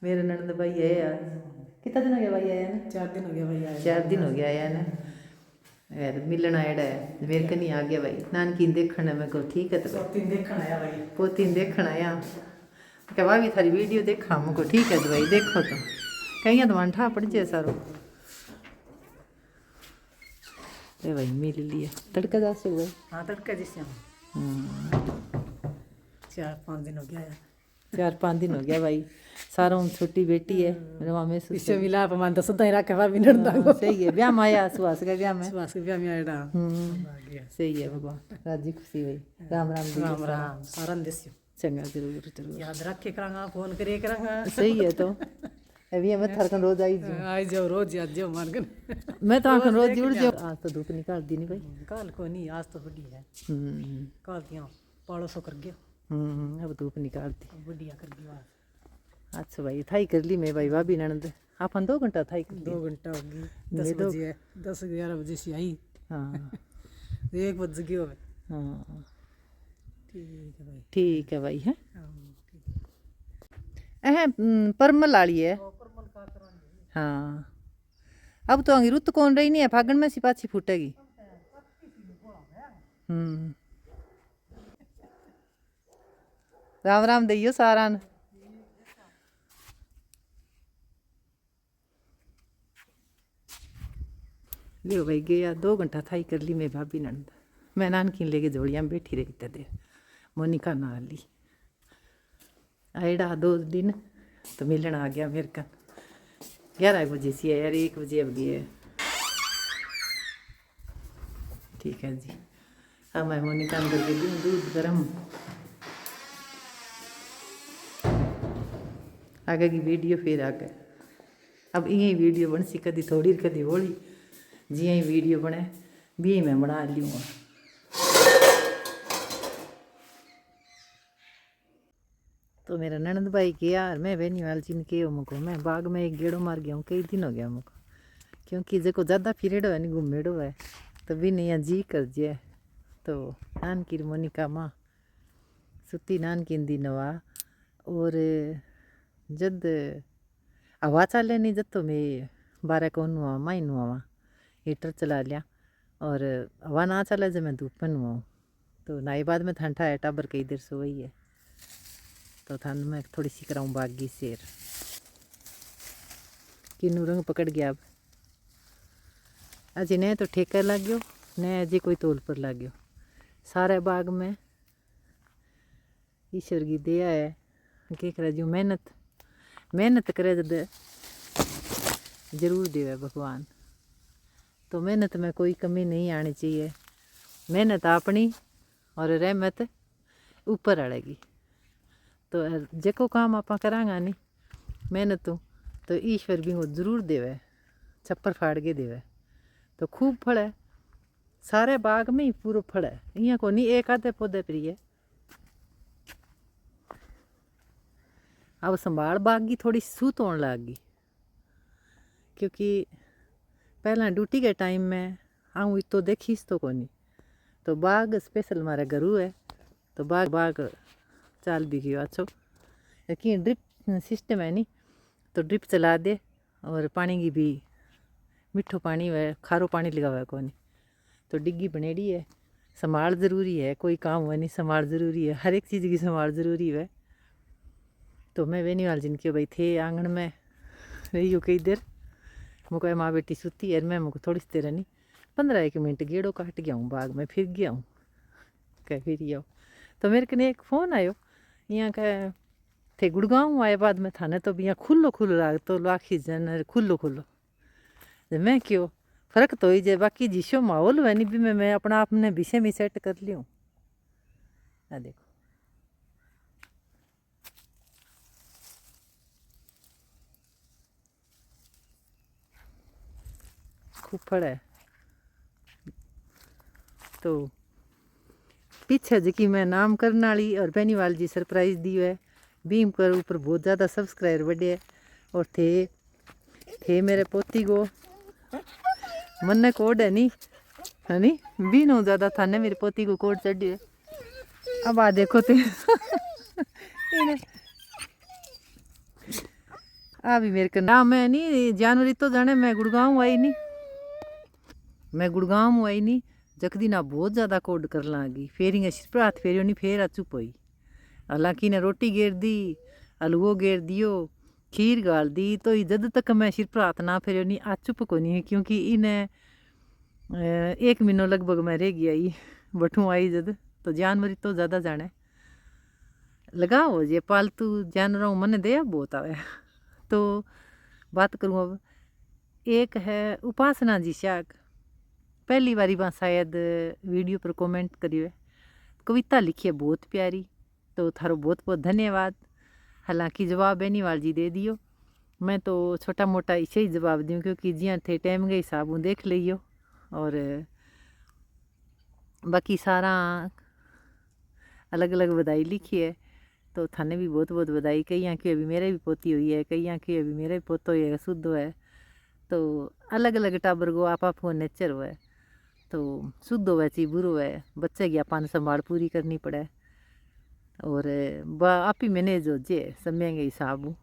मेरे ननद भाई है यार, कितना दिन हो गया भाई आया ना? 4 दिन हो गया भाई आए। 4 दिन हो गया आया ना यार, मिलना आड़ा है मेरे कनी आ गया भाई, नानकी देखण है। मैं को ठीक है तो भाई पोती देखण आया भाई। पोती देखण आया क्या भाभी थारी वीडियो देखा मुझको ठीक है तो भाई देखो तो कहीं तो मन ठा पड़ जाए सारो। ए भाई मिल लिया तड़का जा से भाई। हाँ तड़का जिससे 4-5 दिन हो गया यार। 4-5 दिन हो गया भाई, सारों छोटी बेटी है रवा में इससे मिला पमान तो सदा ही रखे भाभी नड़दा। सही है, ब्याह में आया सुहास का ब्याह में। सुभाष के ब्याह में आया सही है भगवान राजी खुशी भाई। राम राम जी। राम राम सारा देसियो चंगा जरूर जरूर याद रख के करांगा फोन करे करांगा। सही है तो अभी मैं थरकन रोज आई जू आई जाओ रोज याद जाओ मारगन। मैं तो आखन रोज जुड़ जाओ। आज तो धूप निकाल दी नहीं भाई। कल को नहीं आज तो बड़ी है। कल दिया पाड़ो सो कर गया। अब धूप निकाल दी बढ़िया कर दिया आज। अच्छा भाई थाई कर ली मैं भाई भाभी ननद अपन 2 घंटा थाई कर 2 घंटा हो गई 10 बजे है 10-11 बजे से आई। हाँ 1 बज गयो। हाँ ठीक है भाई। ठीक है भाई है परमल वाली है। हाँ अब तो रुत कौन रही नहीं है, फागण में सी पाछी फूटेगी। राम राम दइयो सारा न। लियो भाई गया 2 घंटा थाई कर ली मैं भाभी नंद। मैं नानकी लेके जोड़िया में बैठी रही ते देर मोनिका ना ली आईडा 2 दिन तो मिलन आ गया मेरे का 11 बजे से यार 1 बजे अब गए। ठीक है जी। अब मैं मोनिका अंदर के दूँ दूध गर्म। आगे की वीडियो फिर आगे अब यही वीडियो बन सी कदी थोड़ी कदी होली जी ही वीडियो बने भी मैं बना लूँगा। तो मेरा ननद भाई के यार मैं बेनीवाल जी ने के मुको मैं बाग में एक गेड़ो मार गया हूँ कई दिन हो गया मुको, क्योंकि जो ज़्यादा फिरेडो है नहीं घूमेडो है तो भी नहीं जी कर जे। तो नानकी मोनिका माँ सुती नानकी दी नवा और जद हवा चाले नहीं जब तो मैं 12 को नुआ माई नुआ हीटर चला लिया और हवा ना चले जब मैं धूप में नुआ तो नाई बाद में ठंडा है टाबर कई देर सो वही है तो ठंड में थोड़ी सी कराऊँ बागी शेर किनू रंग पकड़ गया। अब अजय ने तो ठेका लग गयो ने अजय कोई तोल पर लग गयो। सारे बाग में ईश्वर की दया है के करे जो मेहनत करे जद जरूर देवे भगवान। तो मेहनत में कोई कमी नहीं आनी चाहिए, मेहनत अपनी और रहमत ऊपर आएगी। तो जो काम आप करांगा नहीं मेहनत तो ईश्वर भी वो जरूर देवे छप्पर फाड़ के देवे। तो खूब फल है सारे बाग में ही पूरा फल है यहाँ को नहीं एक आधे पौधे पर है। अब संभाल बाग की थोड़ी सूत होने लगी क्योंकि पहला ड्यूटी के टाइम में आऊँ तो देखीस तो कोनी तो बाग स्पेशल मारे घरू है तो बाग चाल भी गयो अच्छो कि ड्रिप सिस्टम है नहीं तो ड्रिप चला दे और पानी की भी मिठो पानी है खारो पानी लगा हुआ है कोनी तो डिग्गी बनेड़ी है। संभाल ज़रूरी है कोई काम हुआ नहीं संभाल ज़रूरी है हर एक चीज़ की संभाल ज़रूरी है। तो मैं बेनीवाल जिनके भाई थे आंगन में रही हो कई देर मुझको माँ बेटी सुती है मैं मुझको थोड़ी सी देर नहीं 15-1 मिनट गेड़ो काट गया हूँ बाग में फिर गया हूँ कह फिर आओ तो मेरे कने एक फ़ोन आयो यहाँ का थे गुड़गांव आए बाद में थाने तो भी यहाँ खुल्लो लाग तो लाखी जन खुल्लो मैं क्यों फ़र्क तो ही जाए बाकी जिसो माहौल है नहीं भी मैं अपना आपने विषय में सेट कर लियो। देखो खूब फल है तो पीछे जी मैं नाम करने वाली और बेनीवाल जी सरप्राइज दी है भीम कर ऊपर बहुत ज़्यादा सब्सक्राइबर बढ़े और थे मेरे पोती को मन कोड है नहीं बीनो ज़्यादा था ने मेरी पोती को कोड चढ़ी है। अब आ देखो तो आ भी मेरे को ना मैं नहीं जानवरी तो जाने मैं गुड़गांव आई नहीं, मैं गुड़गांव आई नहीं जकदी ना बहुत ज़्यादा कोड कर लागी फिर इं सिर पर हाथ फेरियो नहीं फिर आ चुप हुई। हालांकि ने रोटी घेर दी, हलवो घेर दियो, खीर गाल दी, तो जद तक मैं सिर पर हाथ ना फेरियो नहीं आ चुप को नहीं, क्योंकि इन्हें 1 महीनों लगभग मैं रह गया ही बठू आई जद। तो जानवरी तो ज़्यादा जाने लगाओ ये पालतू जानवरों मन दया बहुत आवे। तो बात करूँ अब, एक है उपासना जी शाक, पहली बारी वहाँ शायद वीडियो पर कमेंट करियो है, कविता लिखी है बहुत प्यारी, तो थारो बहुत बहुत धन्यवाद। हालांकि जवाब बेनीवाल जी दे दियो, मैं तो छोटा मोटा इसे ही जवाब दूँ क्योंकि जियां थे टाइम के हिसाब देख लियो। और बाकी सारा अलग अलग बधाई लिखी है, तो थाने भी बहुत बहुत बधाई। कई यहाँ की अभी मेरे भी पोती हुई है, कई यहाँ की अभी मेरा भी पोतो है शुद्ध है, तो अलग अलग टाबर को आप को नेचर हुआ है, तो शुद्ध हुआ ची बुरो है, बच्चे की अपन संभाल पूरी करनी पड़े। और आप ही मैंने जो जे समय के हिसाब,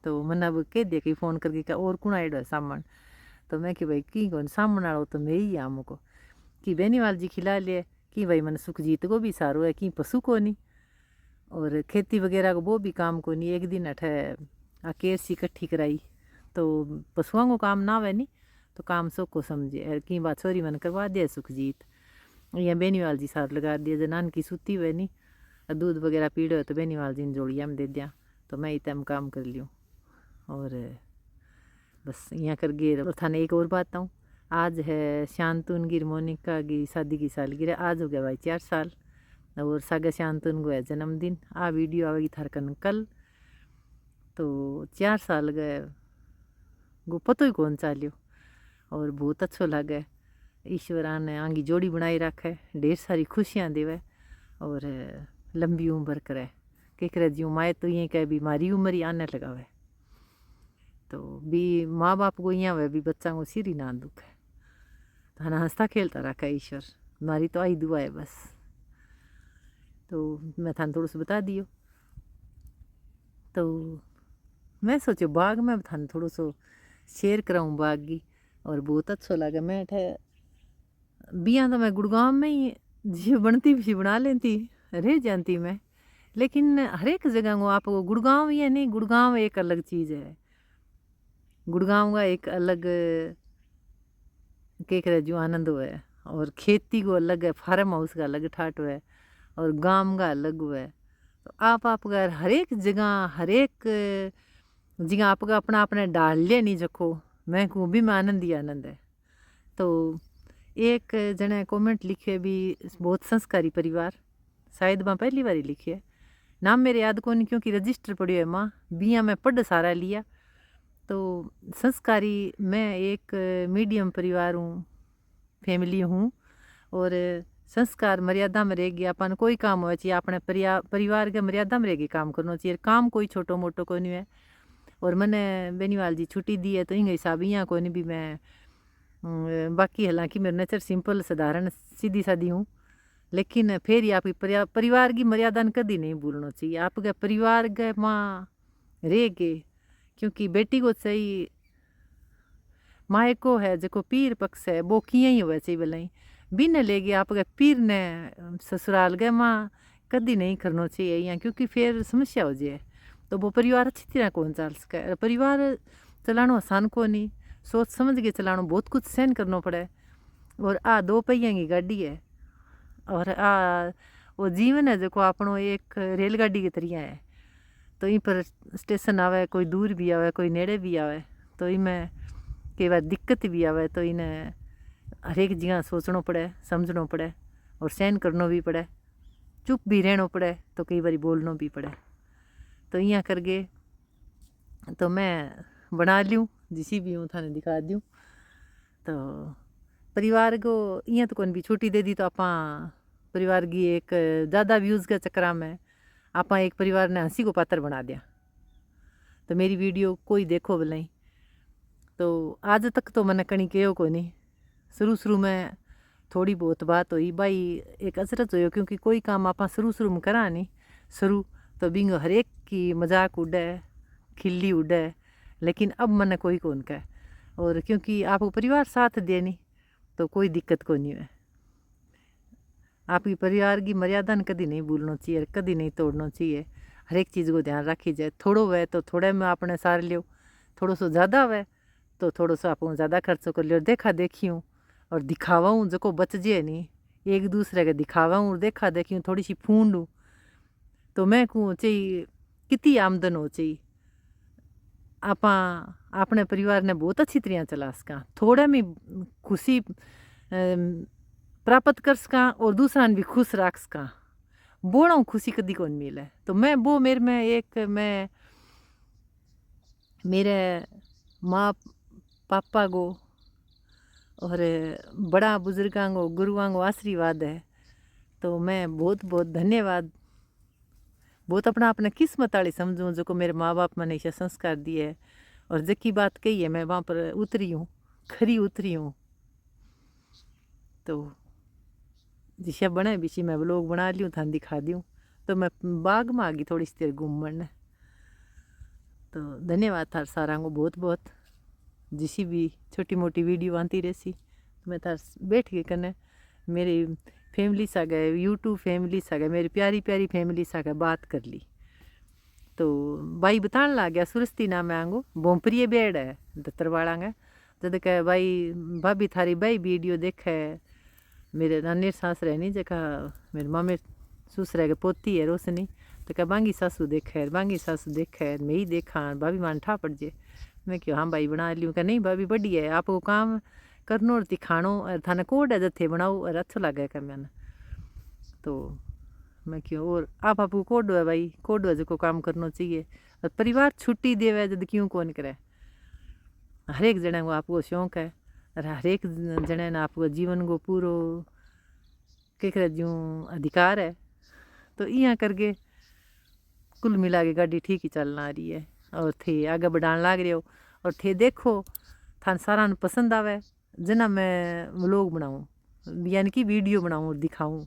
तो मैंने अब कह दिया कि फ़ोन करके क्या और कौन आइडो है सामान, तो मैं कि भाई की कौन सामान आड़ो तो मैं ही आम को कि बेनीवाल जी खिला लिए कि भाई मैंने सुखजीत को भी सारो है कि पशु को नहीं, और खेती वगैरह को वो भी काम को नहीं। एक दिन अठे केस इकट्ठी कराई, तो पशुओं को काम ना आवे नहीं तो काम सो को समझे कि बात छोरी मैंने करवा दिया सुखजीत, या बेनीवाल जी सार लगा दिया। जनान की सूती हुए नहीं दूध वगैरह पीड़ो है तो बेनीवाल जी ने जोड़िया में दे दिया, तो मैं इतम काम कर लियो। और बस यहाँ कर गए। और थाने एक और बात हूँ, आज है शांतुन गिर मोनिका की शादी की सालगिरह, आज हो गया भाई 4 साल, और सागा शांतुन को है जन्मदिन। आ वीडियो आवेगी थार कन कल, तो 4 साल गए वो पतो ही कौन चालियो, और बहुत अच्छो लगे। ईश्वरा ने आंगी जोड़ी बनाई रखे, ढेर सारी खुशियाँ देवे और लंबी उम्र करे। के करे ज्यों माए तो ये कहे भी मारी उम्र ही आने लगावे, तो भी माँ बाप को यहाँ वे भी बच्चा को सिर ही ना दुख है, तो हना हंसता खेलता रखा ईश्वर, मारी तो आई दुआ है बस। तो मैं थाने थोड़ा सा बता दियो, तो मैं सोचो बाग में थाने थोड़ा सो शेयर कराऊँ बाग की, और बहुत अच्छा लगा। मैं थे बिया तो मैं गुड़गांव में ही जी बनती भी बना लेती रह जाती मैं, लेकिन हर एक जगह को आपको गुड़गांव ही है नहीं, गुड़गांव एक अलग चीज़ है। गुड़गांव का एक अलग के करे जो आनंद हुआ है, और खेती को अलग है, फार्म हाउस का अलग ठाट हुआ है, और गांव का अलग हुआ है। तो आप अगर हर एक जगह हर एक जगह आपका अपना अपने डाल लिया नहीं जखो, मैं कहूँ भी में आनंद ही आनंद है। तो एक जने कमेंट लिखे भी बहुत संस्कारी परिवार, शायद मैं पहली बार लिखी है, नाम मेरे याद को नहीं क्योंकि रजिस्टर पड़ियो है माँ बिया में पढ़ सारा लिया। तो संस्कारी मैं एक मीडियम परिवार हूँ, फैमिली हूँ, और संस्कार मर्यादा में रह गया। अपन कोई काम हो चाहिए अपने परिवार के मर्यादा में रह के काम करना चाहिए, काम कोई छोटो मोटो को नहीं है। और मैंने बेनीवाल जी छुट्टी दी है तो इंगे हिसाब यहाँ को नहीं भी मैं बाकी हालांकि मेरा नेचर सिंपल साधारण सीधी सादी हूँ, लेकिन फिर ही आपकी परिवार की मर्यादा कभी नहीं भूलना चाहिए। आपके परिवार के माँ रह के, क्योंकि बेटी को सही मायको है जो पीर पक्ष है वो किए ही हुआ चाहिए भलाई बिन ले गए आपके पीर ने ससुराल गए माँ कभी नहीं करना चाहिए यहाँ, क्योंकि फिर समस्या हो जाए। तो वो परिवार अच्छी तरह कौन चल सके। परिवार चलाना आसान को नहीं, सोच समझ के चलाना, बहुत कुछ सहन करना पड़े। और आ 2 पहिया की गाड़ी है, और आ वो जीवन है जो अपनों एक रेलगाड़ी की तरह है। तो इन पर स्टेशन आवे, कोई दूर भी आवे कोई नेड़े भी आवे, तो इनमें कई बार दिक्कत भी आवे, तो इन्हें हर एक जगह सोचना पड़े, समझना पड़े, और सहन करना भी पड़े, चुप भी रहना पड़े, तो कई बार बोलना भी पड़े। तो यहाँ कर गए तो मैं बना लूँ जिसी भी हूँ थाने दिखा दूँ। तो परिवार को यहाँ तो कौन भी छुट्टी दे दी तो आप परिवार की एक ज़्यादा व्यूज़ के चक्कर में आप एक परिवार ने हंसी को पात्र बना दिया। तो मेरी वीडियो कोई देखो भलाई, तो आज तक तो मैंने कहीं कहो को नहीं, शुरू में थोड़ी बहुत बात हुई भाई, एक असरत हो, क्योंकि कोई काम आप शुरू में करा नहीं शुरू, तो बिंग हर एक की मजाक उड़े, खिल्ली उड़े, लेकिन अब मैंने कोई कौन कहे, और क्योंकि आपको परिवार साथ दे नहीं तो कोई दिक्कत को नहीं है। आपकी परिवार की मर्यादा ने कभी नहीं भूलना चाहिए, कभी नहीं तोड़ना चाहिए। हर एक चीज़ को ध्यान रखी जाए। थोड़ो वह तो थोड़े में आपने सार लियो, थोड़ो सो ज़्यादा वह तो थोड़ो सो आप ज़्यादा खर्चो कर लियो। देखा देखी हूँ और दिखावा हूँ जो बच जाए नहीं, एक दूसरे के दिखावा हूँ और देखा देखी हूँ थोड़ी सी फूंड हूँ, तो मैं कहूँ चाहिए कितनी आमदन हो चाहिए। आप अपने परिवार ने बहुत अच्छी तरह चला सका, थोड़ा में खुशी प्राप्त कर सका और दूसरा भी खुश रख सका। बोड़ा खुशी कदी कौन मिले। तो मैं वो मेरे में एक मैं मेरे माँ पापा को और बड़ा बुजुर्गों को गुरुओं को आशीर्वाद है। तो मैं बहुत बहुत धन्यवाद, बहुत अपना अपने किस्मत वाली समझूँ जो को मेरे माँ बाप मैंने ऐसा संस्कार दिए है। और जकी बात कही है मैं वहाँ पर उतरी हूँ, खरी उतरी हूँ। तो जिसे बने बिची मैं व्लॉग बना ली हूँ, थान दिखा दी हूँ। तो मैं बाग में आ गई थोड़ी सी देर घूमने। तो धन्यवाद थार सारा को बहुत बहुत। जिसी भी छोटी मोटी वीडियो आती रहसी तो मैं थार बैठ के करने मेरी फैमिली सा गए, यूट्यूब फैमिली सा गए, मेरी प्यारी प्यारी फैमिली सा गए बात कर ली। तो भाई बताने लग गया सुरस्ती नाम है आंगो बोमप्रिय बेड़ है दत्तरवाड़ा गए। जद कहे भाई भाभी थारी भाई वीडियो देखे मेरे नानी सास रहनी जगह मेरे मामे ससुर के पोती है रोशनी। तो कह बांगी सासू देखे, बांगी सासू देखे, मैं ही देखा भाभी मान ठा पड़ जे। मैं क्यों हाँ भाई बना ली हूँ। कह नहीं भाभी बढ़िया है, आपको काम करनो और दिखानो और थाने कोड है जत्थे बनाओ और अच्छा लगे कर मैंने। तो मैं क्यों और आपको कोड है भाई, कोड है जो काम करना चाहिए। और परिवार छुट्टी देवे जब क्यों कौन करे। हर एक जने को आपको शौक है और हर एक जने ने आपको जीवन को पूरो के करे ज्यों अधिकार है। तो यहाँ करके कुल मिला के गाड़ी ठीक ही चलना आ रही है और थे आगे बढ़ाने लग रहे हो। और थे देखो थान सारा पसंद आवे जना मैं व्लॉग बनाऊँ यानी कि वीडियो बनाऊँ और दिखाऊँ।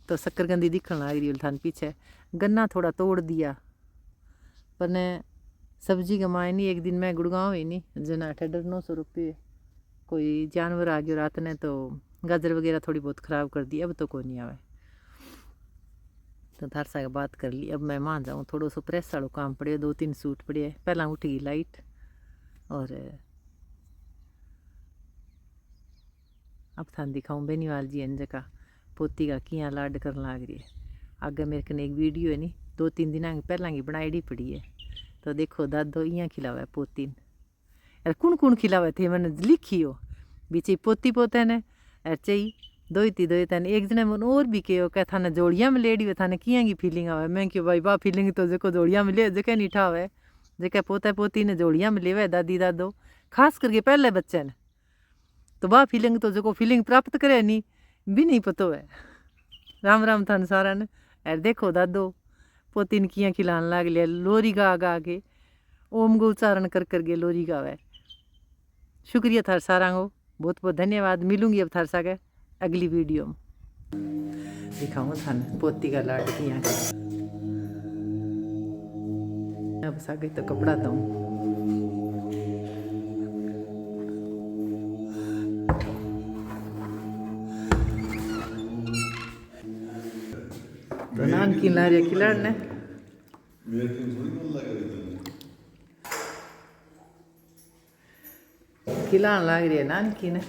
तो शक्करकंदी दिखने लग रही थान पीछे। गन्ना थोड़ा तोड़ दिया पर ने सब्जी कमाए नहीं। एक दिन मैं गुड़गांव ही नहीं जना 900 रुपये कोई जानवर आ गया रात ने तो गाजर वगैरह थोड़ी बहुत ख़राब कर दी। अब तो कोई नहीं आवे। तो थार सा बात कर ली। अब मैं मान जाऊँ थोड़ा सो प्रेस वालों काम पड़े, 2-3 सूट पड़े। पहला उठ गई लाइट और अब थान दिखाऊँ बेनीवाल जी इन जगह पोती का किया लाड करने लग रही है। आगे मेरे कने एक वीडियो है नहीं 2-3 दिन पहला की बनाई पड़ी है। तो देखो दादो इं खिलावा पोती ने यार कौन कौन खिलावे थे मैंने लिखी हो बीच पोती पोते ने यार चाहिए दो तन एक जने मन और भी कहो क्या थाने जोड़िया में लेडी हुए थाने किया की फीलिंग आवे। मैं क्यों भाई वाह फीलिंग तो जो जोड़िया में ले जके नहीं ठावे जके पोता पोती ने जोड़िया में लेवे दादी दादो खास करके पहले बच्चे ने। तो वाह फीलिंग तो जो फीलिंग प्राप्त करे नहीं भी नहीं पतो है। राम राम थान सारा ने यार देखो दादो पोती ने किया खिलाने लग लिया। लोरी गा गा के ओम को उच्चारण कर करके लोरी गावे। शुक्रिया थार सारा को बहुत बहुत धन्यवाद। मिलूंगी अब थार सागे अगली वीडियो में। दिखाऊँ थान पोती का लाड किया अब सागे तो कपड़ा दूँ। तो नान की लारे खिलाड़ने खिलाने लग रही है नान की ने।